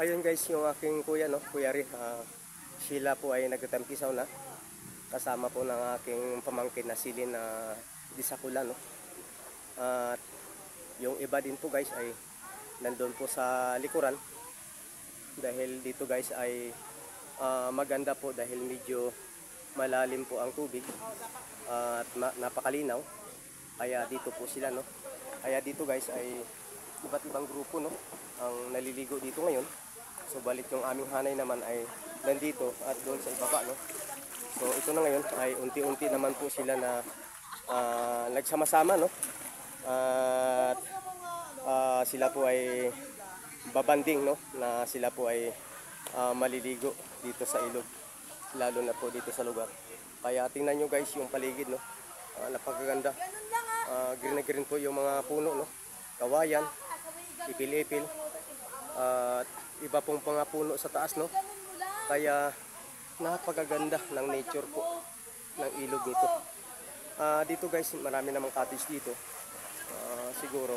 Ayun guys, yung aking kuya, no, Kuya Ri, sila po ay nagtatampisaw na. Kasama po ng aking pamangkin na silin na disakula, no. At yung iba din po guys ay nandun po sa likuran. Dahil dito guys ay maganda po dahil medyo malalim po ang tubig at napakalinaw. Kaya dito po sila, no. Kaya dito guys ay iba't ibang grupo, no, ang naliligo dito ngayon. So balik yung aming hanay naman ay nandito at doon sa ibaba, no. So ito na ngayon ay unti-unti naman po sila na nagsama-sama, no. At sila po ay babanding, no, na sila po ay maliligo dito sa ilog, lalo na po dito sa lugar. Kaya tingnan nyo guys yung paligid, no. Napakaganda. Green na green po yung mga puno, no. Kawayan, ipil-ipil, at iba pong mga puno sa taas, no. Kaya napakaganda ng nature po ng ilog nito. Dito guys, marami namang cottage dito. Siguro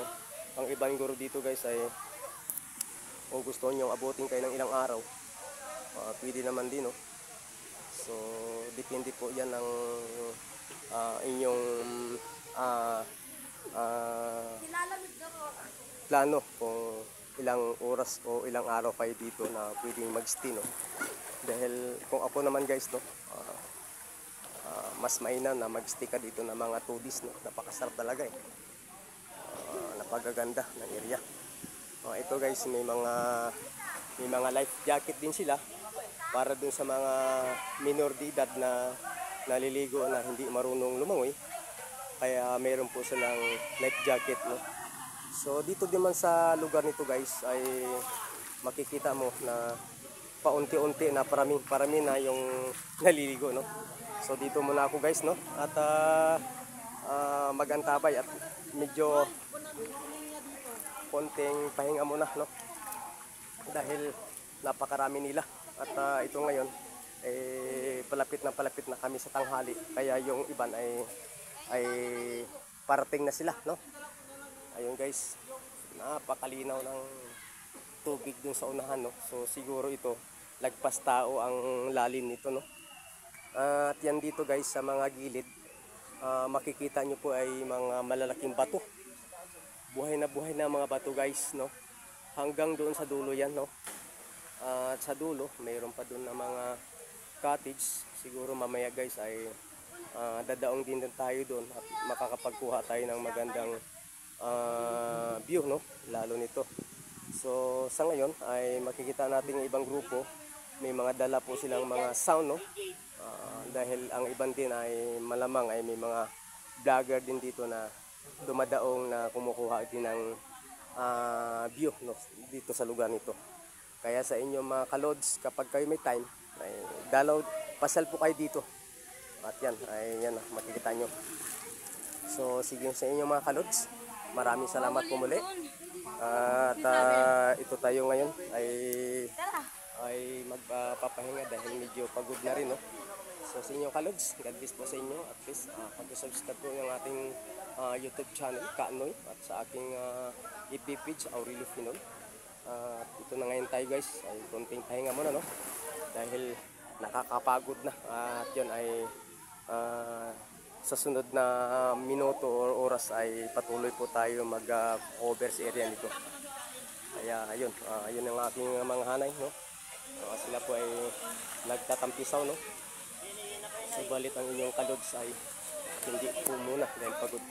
ang ibang guro dito guys ay kung gusto nyo abutin kayo ng ilang araw, pwede naman din, no. So depende po yan ng inyong plano kung ilang oras o ilang araw kayo dito na pwedeng mag-stay, no. Dahil kung ako naman guys, no, mas mainam na mag-stay ka dito na mga 2 days, no. Napakasarap talaga eh. Napagaganda ng area. Ito guys, may mga life jacket din sila para dun sa mga minor de edad na naliligo na hindi marunong lumangoy. Kaya meron po silang life jacket, no. So dito din man sa lugar nito guys ay makikita mo na paunti-unti na parami na yung naliligo, no. So dito muna ako guys, no, at magantabay at medyo konting pahinga muna, no, dahil napakarami nila. At ito ngayon palapit na kami sa tanghali, kaya yung iban ay parating na sila, no. Ayun guys, napakalinaw ng tubig dun sa unahan, no. So siguro ito lagpas tao ang lalim nito, no. At yan dito guys sa mga gilid, makikita nyo po ay mga malalaking bato. Buhay na mga bato guys, no. Hanggang doon sa dulo yan, no. At sa dulo mayroon pa doon na mga cottage. Siguro mamaya guys ay dadaong din tayo doon at makakapagkuha tayo ng magandang view, no, lalo nito. So sa ngayon ay makikita natin yung ibang grupo, may mga dala po silang mga sound, no. Dahil ang iban din ay malamang ay may mga vlogger din dito na dumadaong na kumukuha din ng view, no, dito sa lugar nito. Kaya sa inyo mga kalods, kapag kayo may time ay pasal po kayo dito. At yan, makikita nyo. So sige sa inyo mga kalods, maraming salamat po muli. At ito tayo ngayon ay magpapahinga dahil medyo pagod na rin, no. So sa inyo kalods, God bless po sa inyo. At least pag-subscribe po yung ating YouTube channel, Kaanoy, at sa aking FB page, Aurelio Finoy. Ito na ngayon tayo guys, ay konting pahinga muna, no, dahil nakakapagod na. At yun ay sa sunod na minuto or oras ay patuloy po tayo mag-cover sa area nito. Kaya ayun, ayun ang aking mga hanay, no. Sila po ay nagtatampisaw, no. Subalit ang inyong kalods ay hindi po muna dahil pagod.